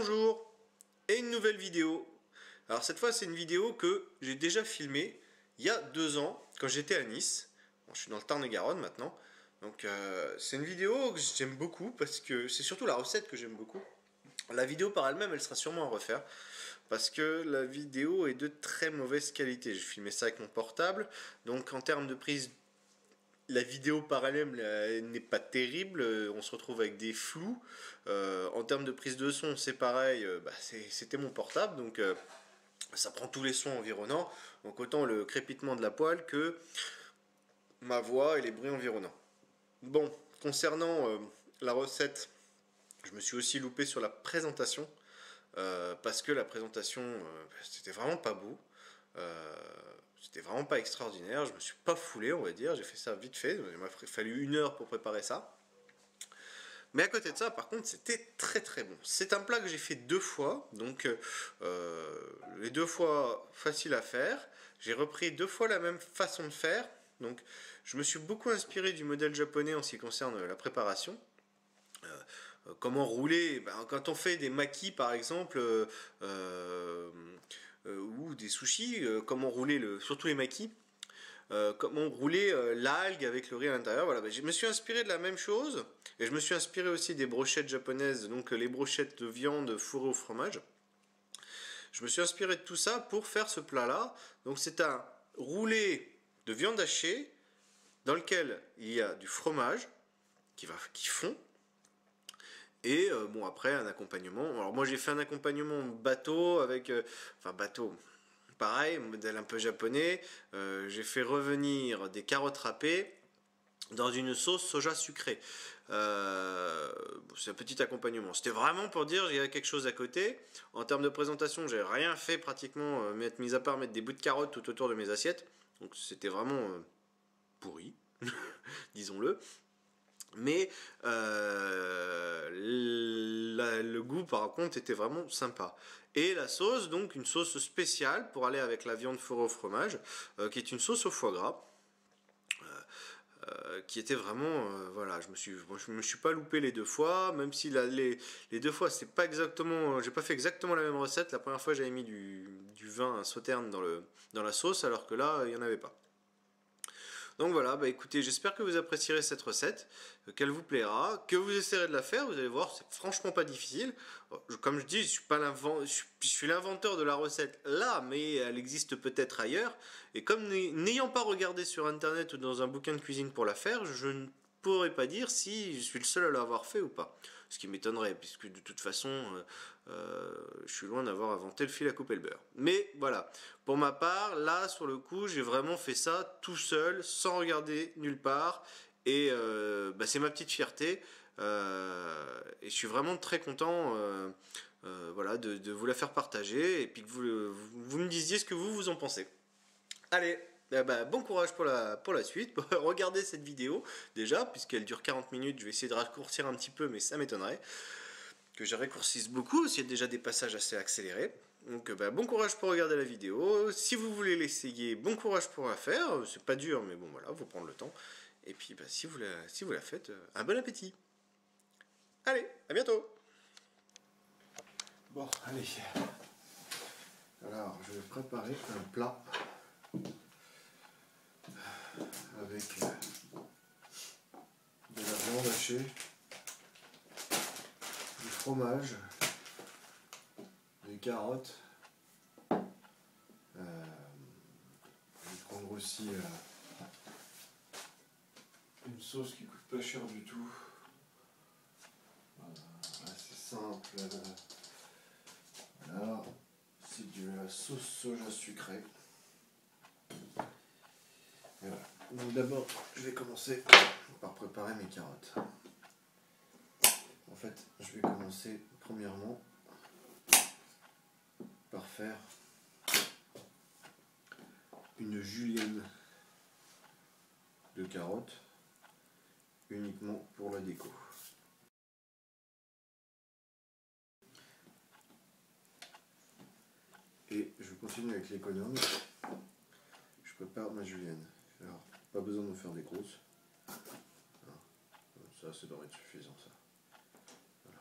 Bonjour et une nouvelle vidéo. Alors cette fois c'est une vidéo que j'ai déjà filmée il y a 2 ans quand j'étais à Nice. Bon, je suis dans le Tarn-et-Garonne maintenant. Donc c'est une vidéo que j'aime beaucoup parce que c'est surtout la recette que j'aime beaucoup. La vidéo par elle-même elle sera sûrement à refaire parce que la vidéo est de très mauvaise qualité. J'ai filmé ça avec mon portable, donc en termes de prise la vidéo par elle-même n'est pas terrible, on se retrouve avec des flous. En termes de prise de son, c'est pareil, c'était mon portable, donc ça prend tous les sons environnants, donc autant le crépitement de la poêle que ma voix et les bruits environnants. Bon, concernant la recette, je me suis aussi loupé sur la présentation, parce que la présentation, c'était vraiment pas beau. Euh, C'était vraiment pas extraordinaire, je me suis pas foulé, on va dire, j'ai fait ça vite fait, il m'a fallu 1 heure pour préparer ça. Mais à côté de ça, par contre, c'était très très bon. C'est un plat que j'ai fait 2 fois, donc les 2 fois facile à faire. J'ai repris 2 fois la même façon de faire, donc je me suis beaucoup inspiré du modèle japonais en ce qui concerne la préparation. Comment rouler, quand on fait des makis par exemple, ou des sushis, comment rouler surtout les makis, comment rouler l'algue avec le riz à l'intérieur. Voilà, je me suis inspiré de la même chose et je me suis inspiré aussi des brochettes japonaises, donc les brochettes de viande fourrées au fromage. Je me suis inspiré de tout ça pour faire ce plat-là. Donc c'est un roulé de viande hachée dans lequel il y a du fromage qui fond. Et bon, après un accompagnement. Alors moi j'ai fait un accompagnement bateau avec, enfin bateau, pareil, modèle un peu japonais. J'ai fait revenir des carottes râpées dans une sauce soja sucrée. C'est un petit accompagnement. C'était vraiment pour dire qu'il y a quelque chose à côté. En termes de présentation, j'ai rien fait pratiquement, mis à part mettre des bouts de carottes tout autour de mes assiettes. Donc c'était vraiment pourri, disons-le. Mais le goût par contre était vraiment sympa. Et la sauce, donc une sauce spéciale pour aller avec la viande fourrée au fromage, qui est une sauce au foie gras. Qui était vraiment, voilà, je me suis pas loupé les 2 fois, même si les 2 fois c'est pas exactement, j'ai pas fait exactement la même recette. La première fois j'avais mis du vin, un sauterne dans la sauce, alors que là il y en avait pas. Donc voilà, écoutez, j'espère que vous apprécierez cette recette, qu'elle vous plaira, que vous essayerez de la faire, vous allez voir, c'est franchement pas difficile. Comme je dis, je suis l'inventeur de la recette là, mais elle existe peut-être ailleurs. Et comme n'ayant pas regardé sur internet ou dans un bouquin de cuisine pour la faire, je ne pourrais pas dire si je suis le seul à l'avoir fait ou pas. Ce qui m'étonnerait, puisque de toute façon, je suis loin d'avoir inventé le fil à couper le beurre. Mais voilà, pour ma part, là, sur le coup, j'ai vraiment fait ça tout seul, sans regarder nulle part. Et c'est ma petite fierté. Et je suis vraiment très content voilà, de vous la faire partager. Et puis que vous me disiez ce que vous en pensez. Allez, bon courage pour la suite. Regardez cette vidéo déjà, puisqu'elle dure 40 minutes. Je vais essayer de raccourcir un petit peu, mais ça m'étonnerait que je raccourcisse beaucoup s'il y a déjà des passages assez accélérés. Donc bon courage pour regarder la vidéo. Si vous voulez l'essayer, bon courage pour la faire. C'est pas dur, mais bon voilà, faut prendre le temps. Et puis si vous la faites, un bon appétit. Allez, à bientôt. Bon, allez. Alors, je vais préparer un plat avec de la viande hachée, du fromage, des carottes. Je vais prendre aussi une sauce qui coûte pas cher du tout. Voilà, c'est simple. Voilà, c'est de la sauce soja sucrée. Et voilà. Donc d'abord, je vais commencer par préparer mes carottes. En fait, je vais commencer premièrement par faire une julienne de carottes uniquement pour la déco. Et je continue avec l'économe. Je prépare ma julienne. Alors, pas besoin de faire des grosses. Ça devrait être suffisant, ça. Voilà.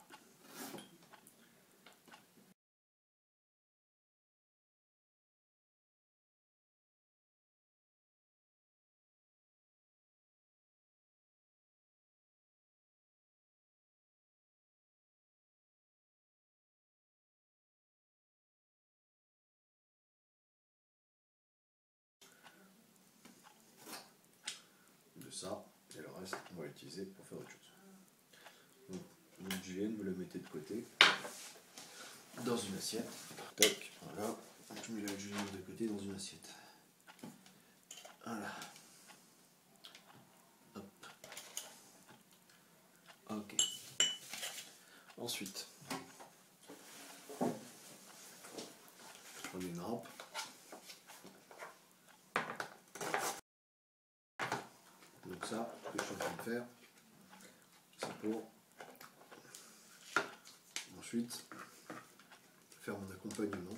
reste, on va l'utiliser pour faire autre chose. Donc, votre julienne, vous le mettez de côté, dans une assiette. Tac, voilà. Je mets la julienne de côté dans une assiette. Voilà. Hop. Ok. Ensuite, je prends une rampe. Donc ça, ce que je suis en train de faire, c'est pour ensuite faire mon accompagnement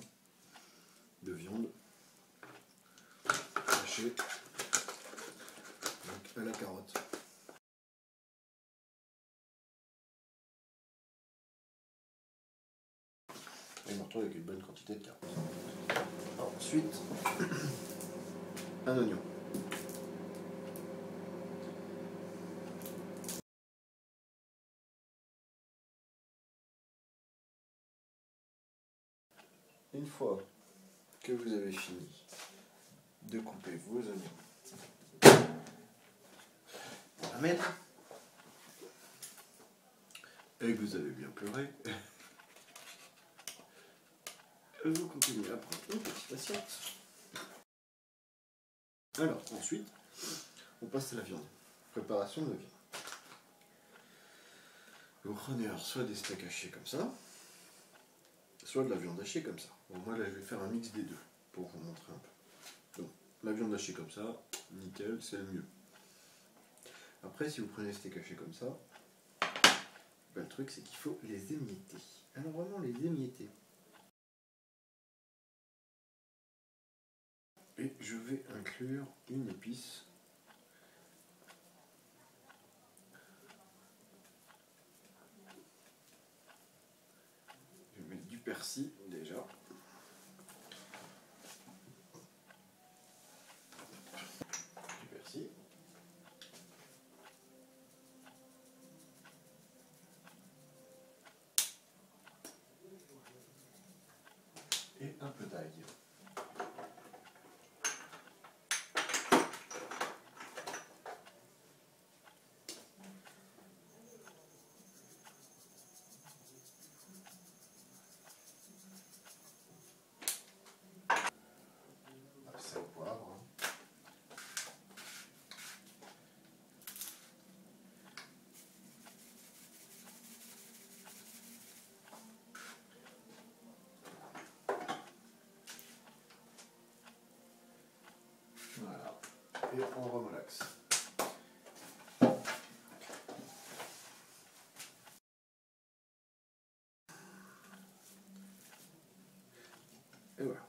de viande hachée donc à la carotte. Et je me retrouve avec une bonne quantité de carottes. Ensuite, un oignon. Une fois que vous avez fini de couper vos oignons, à mettre, et que vous avez bien pleuré, vous continuez à prendre une petite assiette. Alors, ensuite, on passe à la viande. Préparation de la viande. Vous prenez alors soit des steaks hachés comme ça, soit de la viande hachée comme ça. Bon, moi là je vais faire un mix des deux pour vous montrer un peu. Donc, la viande hachée comme ça, nickel, c'est le mieux. Après, si vous prenez des steaks hachés comme ça, ben, le truc c'est qu'il faut les émietter. Alors vraiment les émietter. Et je vais inclure une épice. Je vais mettre du persil déjà. Du persil. Et un peu d'ail. Sel, poivre. Voilà. Et on remolaxe. Et voilà.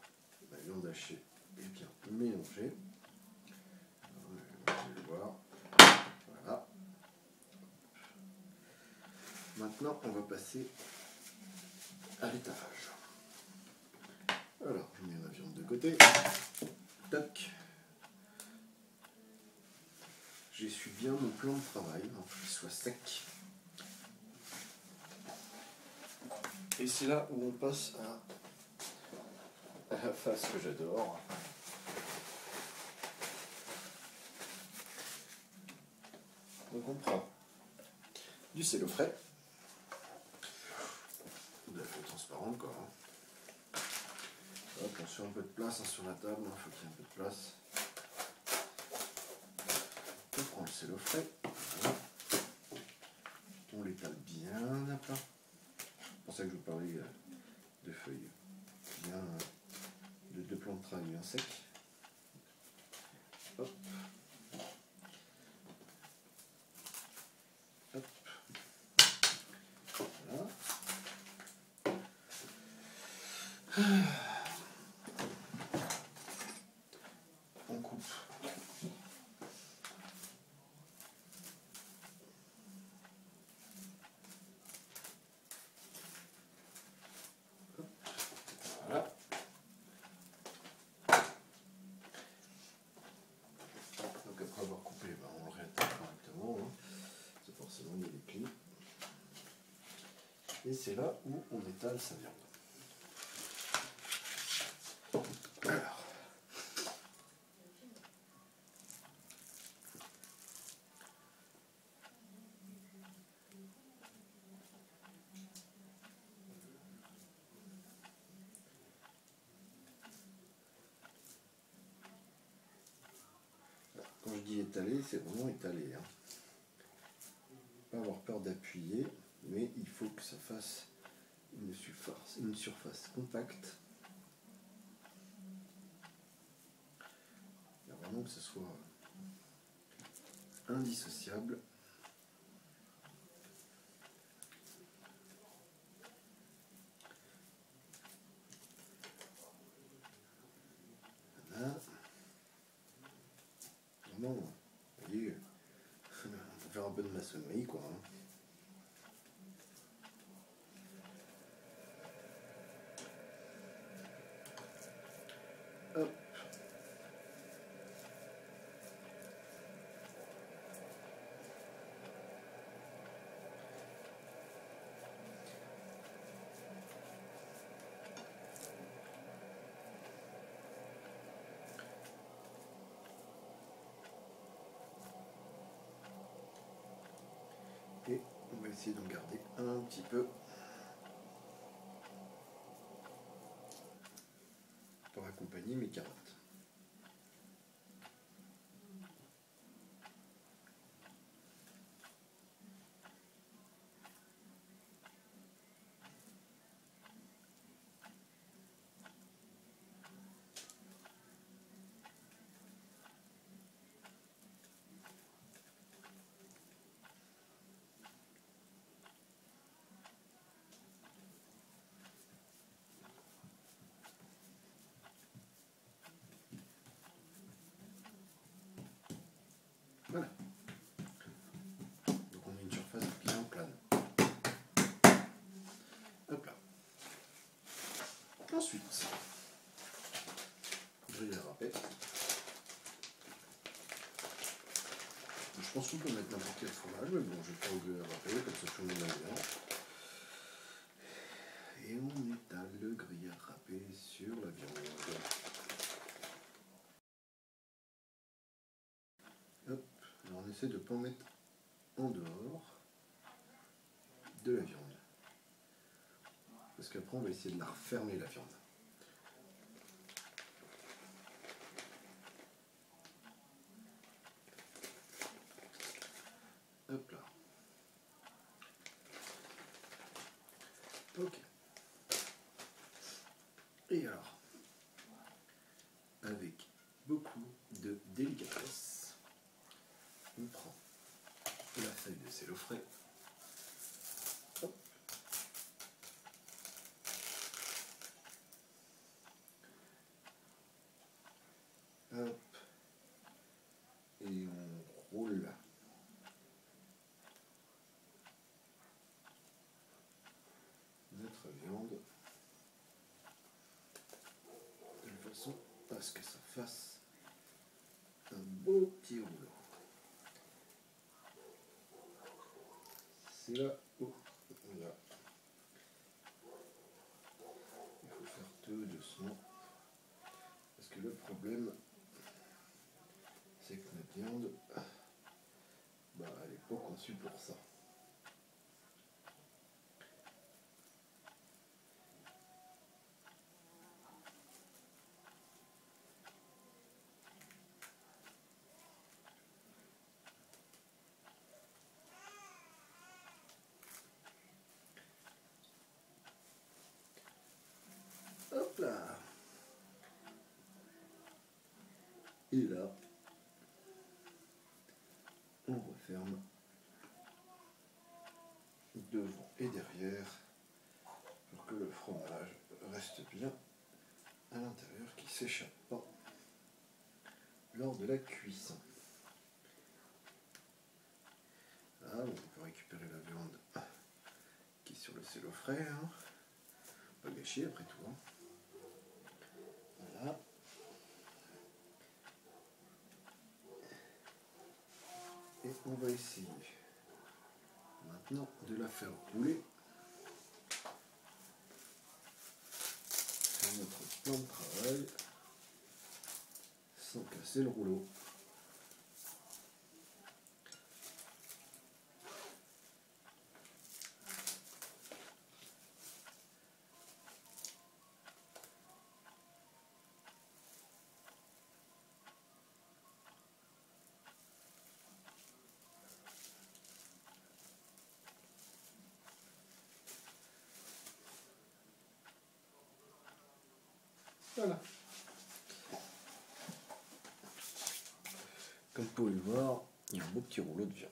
La viande hachée est bien mélangée. Vous allez le voir. Voilà. Maintenant, on va passer à l'étafage. Alors, je mets ma viande de côté. Tac. J'essuie bien mon plan de travail, pour qu'il soit sec. Et c'est là où on passe à la face que j'adore. Donc on prend du cello frais, de la feuille transparente quoi. Hop, on sur un peu de place sur la table, il faut qu'il y ait un peu de place. On prend le cello frais, voilà. On l'étale bien à plat. C'est pour ça que je vous parlais de feuilles bien, de plans de travail bien secs. Hop. Hop. Voilà. On coupe. Voilà. Donc après avoir coupé, ben on le réattaque correctement. Hein. C'est forcément il y a des plis. Et c'est là où on étale sa viande. Alors. étaler, c'est vraiment étaler. Hein. Pas avoir peur d'appuyer, mais il faut que ça fasse une surface compacte. Il y a vraiment que ce soit indissociable. Voilà. Vraiment, vous voyez, on peut faire un peu de maçonnerie, quoi. Hein. Hop. Et on va essayer d'en garder un petit peu pour accompagner mes carottes. Voilà. Donc on a une surface bien plane. Hop là. Ensuite, grille à râpé. Je pense qu'on peut mettre n'importe quel fromage, mais bon, je vais pas au grille à râpé, comme ça tout le monde aime bien. Et on étale le gruyère râpé sur la viande. Hop, alors on essaie de ne pas en mettre en dehors de la viande. Parce qu'après on va essayer de la refermer la viande. Hop là. Ok. Et alors, avec beaucoup de délicatesse, on prend la feuille de cellofrais. Hop. Hop. Et on roule notre viande de façon à ce que ça fasse un beau petit rouleau. C'est là où on va. Il faut faire tout doucement. Parce que le problème, c'est que notre viande, bah, elle n'est pas conçue pour ça. Hop là. Et là, on referme devant et derrière pour que le fromage reste bien à l'intérieur, qui ne s'échappe pas lors de la cuisson. Ah, on peut récupérer la viande qui est sur le cellofrais, hein. Pas gâcher après tout. Hein. Voilà. Et on va essayer maintenant de la faire rouler sur notre plan de travail sans casser le rouleau. Voilà. Comme vous pouvez le voir, il y a un beau petit rouleau de viande.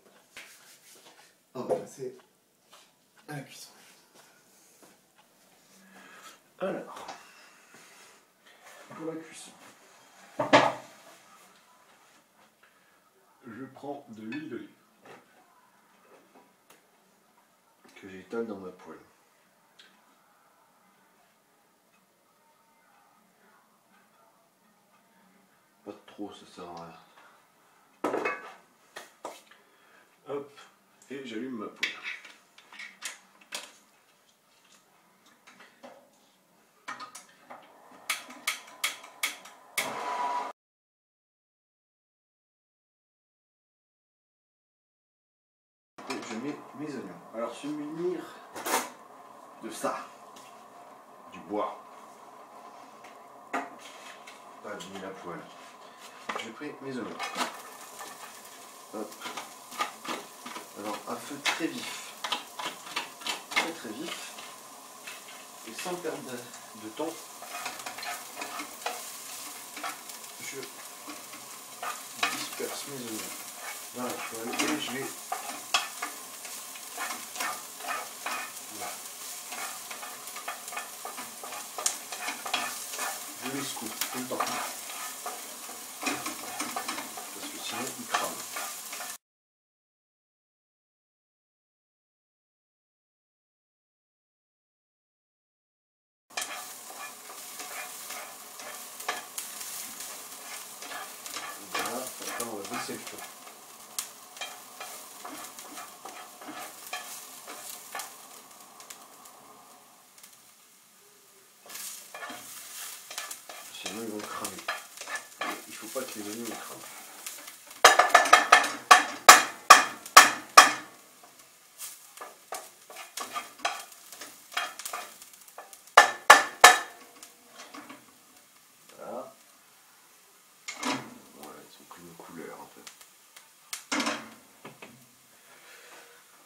On va passer à la cuisson. Alors, pour la cuisson, je prends de l'huile d'olive que j'étale dans ma poêle. Pas trop, ça sert à rien. Hop, et j'allume ma poêle. Et je mets mes oignons. Alors, je vais munir de ça, du bois. Pas mis la poêle. J'ai pris mes oignons. Hop. Alors, à feu très vif. Très vif. Et sans perdre de temps, je disperse mes oignons dans la poêle et je les... Voilà. Je les secoue tout le temps. Parce que sinon, ils crament. Voilà, maintenant on va baisser le feu. Sinon ils vont cramer. Il ne faut pas que les oignons crament. Voilà. Voilà, ils ont pris une couleur un peu.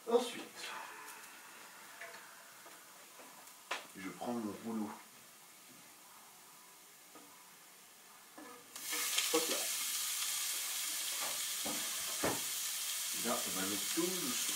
Ensuite, je prends mon rouleau. Hop là. Et là, on va le mettre tout doucement.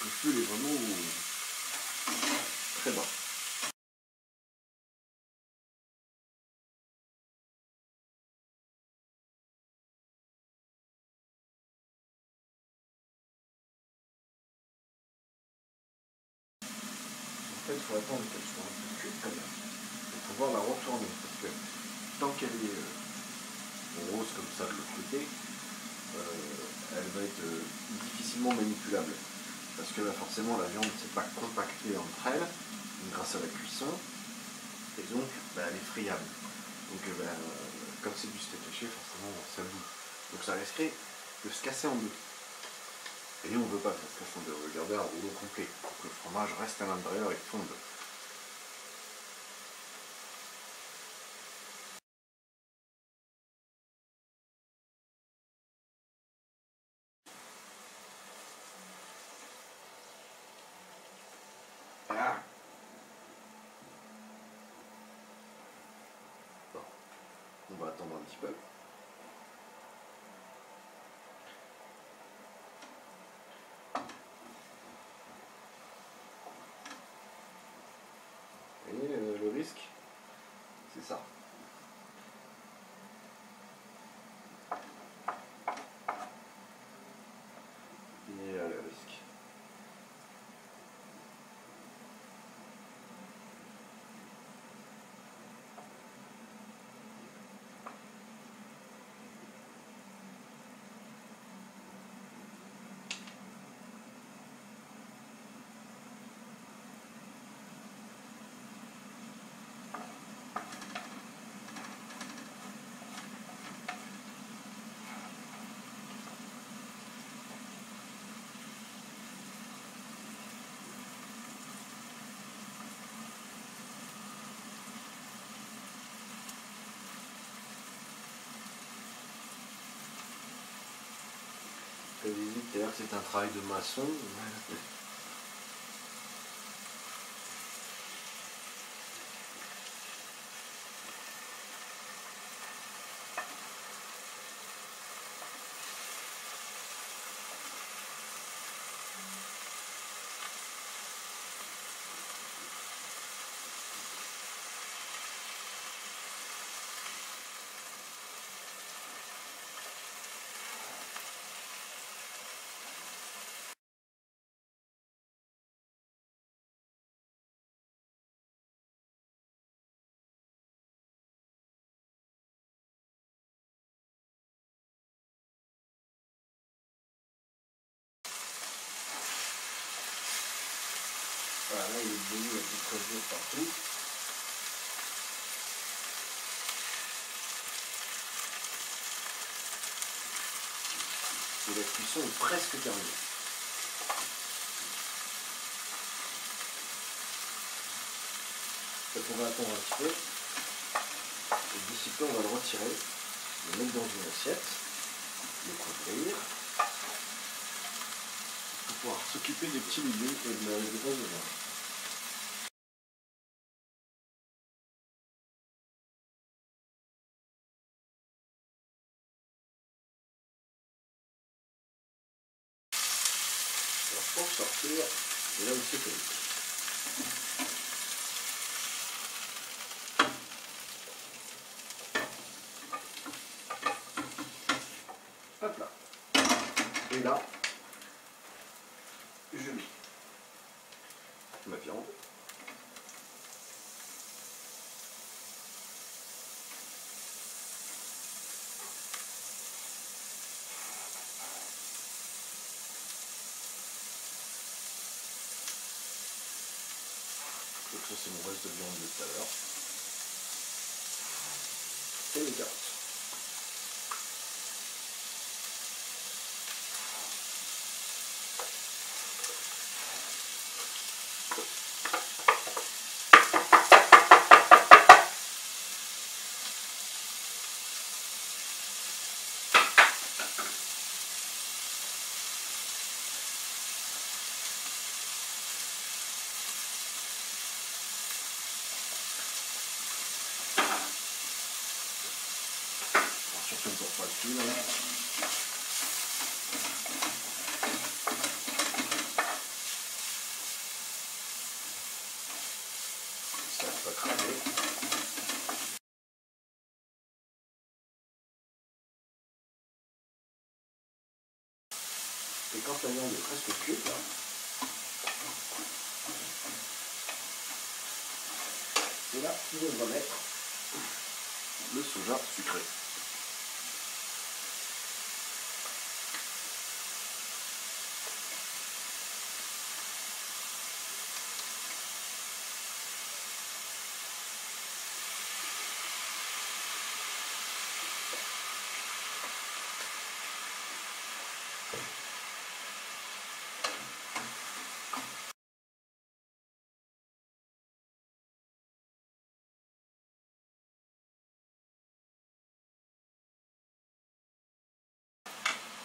Le feu est vraiment très bas. En fait, il faut attendre qu'elle soit un peu cuite quand même. Pour pouvoir la retourner. Parce que tant qu'elle est rose comme ça de l'autre côté, elle va être difficilement manipulable. Parce que là, forcément, la viande ne s'est pas compactée entre elles, grâce à la cuisson. Et donc, elle est friable. Donc, comme c'est du steak haché, forcément, ça boue. Donc, ça risquerait de se casser en deux. Et nous, on ne veut pas que ça se casse en deux. On veut garder un rouleau complet. Pour que le fromage reste à l'intérieur et fonde. Ah. Bon. On va attendre un petit peu. Et le risque, c'est ça. Et le risque. Je vous ai dit tout à l'heure que c'est un travail de maçon. Voilà, là il est devenu un peu creusé partout. Et la cuisson est presque terminée. Donc on va attendre un petit peu. Et d'ici peu, on va le retirer, le mettre dans une assiette, le couvrir, pour pouvoir s'occuper des petits milieux et de la base de vin. Alors pour sortir, c'est là où c'est connu. Hop là. Et là, je mets ma viande. Donc ça c'est mon reste de viande de tout à l'heure. Et les carottes. Surtout pour pas le tout là. Ça va pas cramer. Et quand la viande est presque cuite là, et là, on va mettre le soja sucré.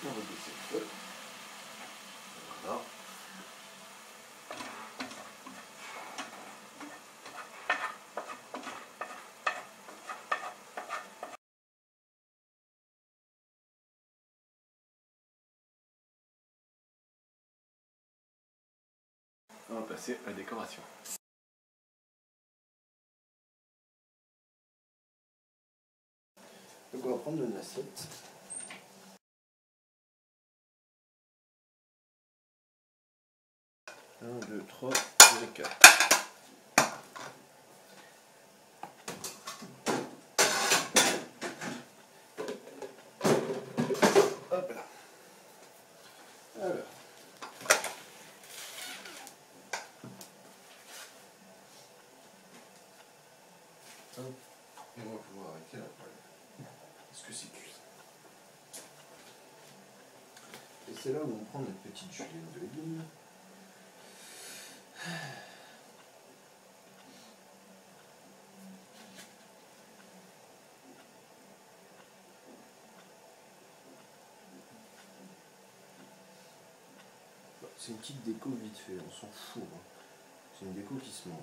On va baisser le feu. Voilà. On va passer à la décoration. Donc on va prendre une assiette. 1, 2, 3 et 4. Hop là. Alors. Et on va pouvoir arrêter la poêle. Est-ce que c'est cuit? Et c'est là où on prend notre petite julienne de légumes. C'est une petite déco vite fait, on s'en fout. Hein. C'est une déco qui se mange.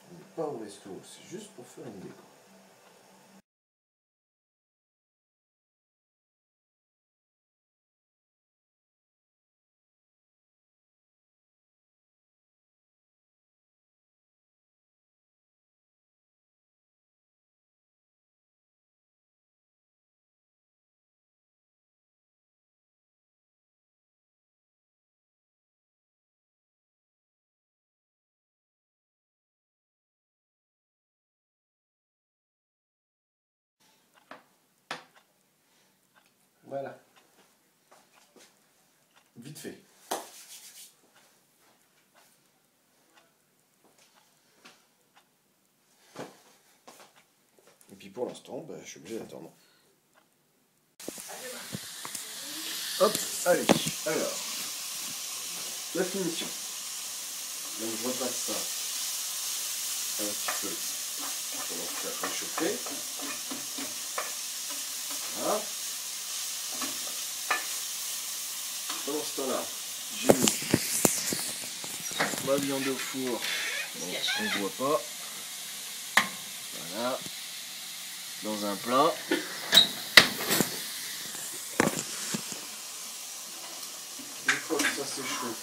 On n'est pas au resto, c'est juste pour faire une déco. Voilà. Vite fait. Et puis pour l'instant, bah, je suis obligé d'attendre. Hop, allez, alors, la finition. Donc je repasse ça un petit peu pendant que ça va chauffer. Voilà. Pendant ce temps-là, j'ai mis ma viande au four. Bon, on ne voit pas. Voilà. Dans un plat. Une fois que ça c'est chaud,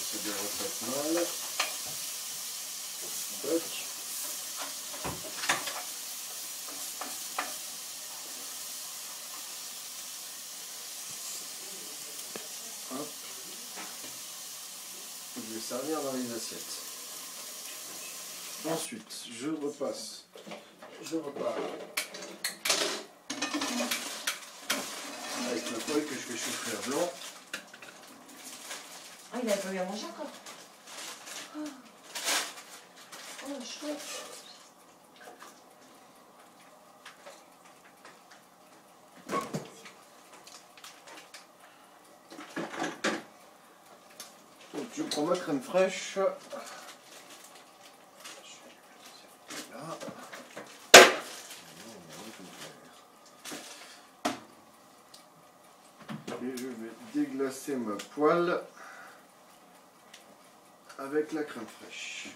ça devrait pas être mal. Toc. Hop. Je vais servir dans les assiettes. Ensuite, je repars avec la poêle que je fais chauffer à blanc. Ah, il a pas eu à manger encore. Oh, chouette. Donc, je prends ma crème fraîche. Là. Et je vais déglacer ma poêle avec la crème fraîche.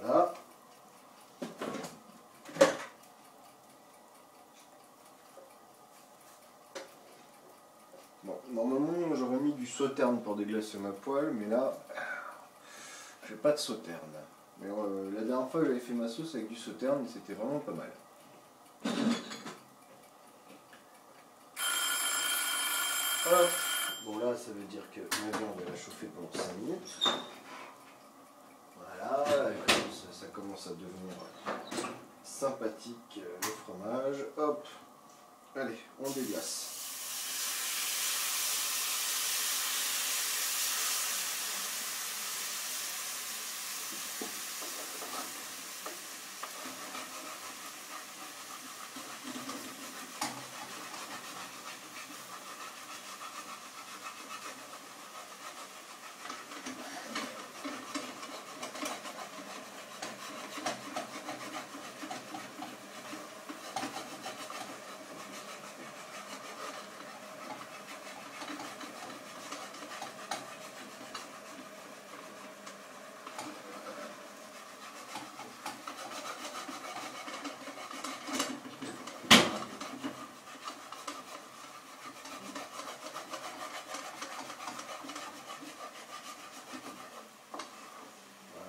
Voilà. Bon, normalement j'aurais mis du sauterne pour déglacer ma poêle, mais là, je n'ai pas de sauterne. Mais la dernière fois j'avais fait ma sauce avec du sauterne et c'était vraiment pas mal. Hop. Bon là ça veut dire que ma viande elle a chauffé pendant 5 minutes. Voilà, ça commence à devenir sympathique le fromage. Hop, allez, on déglace.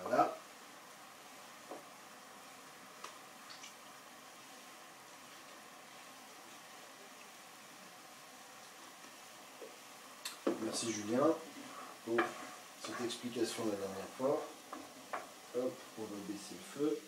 Voilà. Merci Julien pour cette explication la dernière fois. Hop, on va baisser le feu.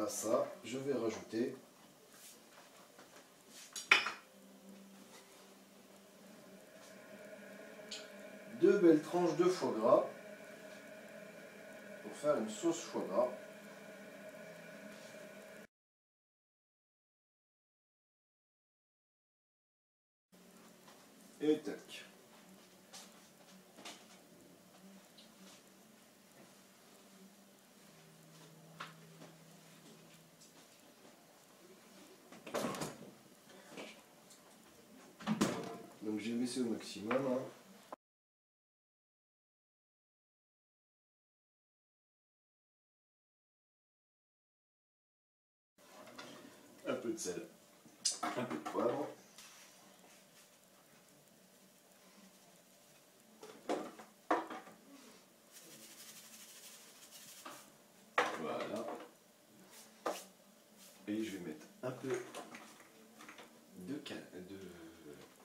à ça, je vais rajouter deux belles tranches de foie gras pour faire une sauce foie gras. Et tac. Donc j'ai baissé au maximum. Hein. Un peu de sel, un peu de poivre. Voilà. Et je vais mettre un peu de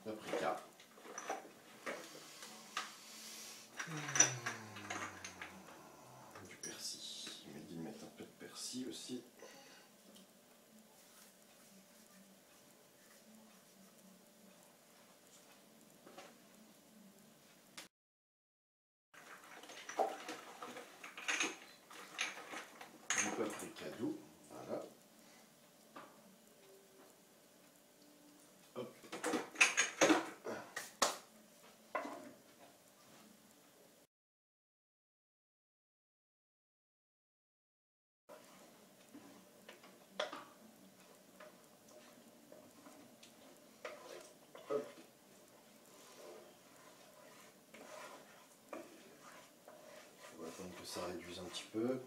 paprika. Du persil. Il m'a dit de mettre un peu de persil aussi. Du paprika doux. Voilà. Hop. Hop. On va attendre que ça réduise un petit peu.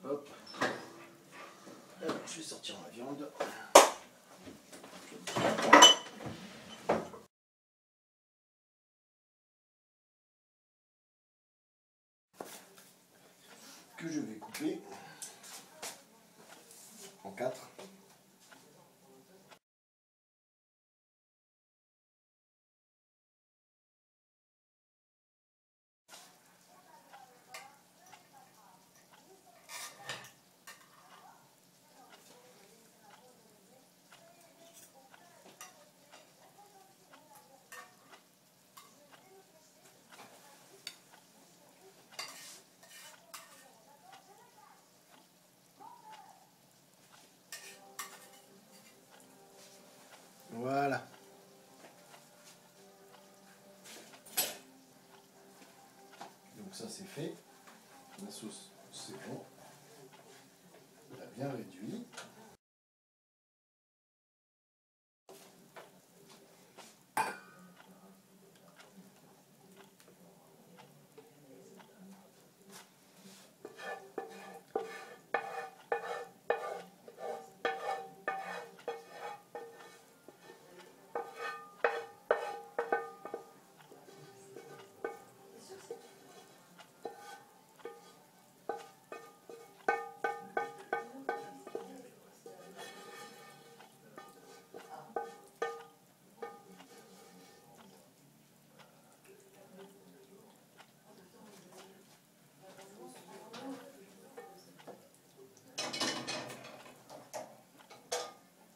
Hop. Alors, je vais sortir ma viande. Que je vais couper en 4. Voilà. Donc ça c'est fait. La sauce c'est bon. On a bien réduit.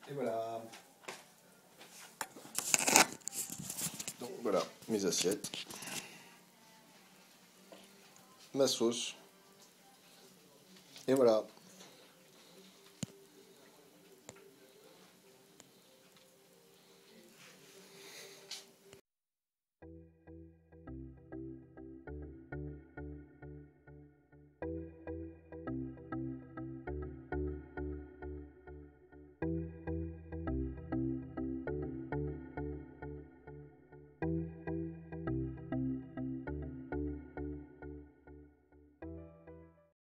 Et voilà. Donc voilà mes assiettes, ma sauce. Et voilà.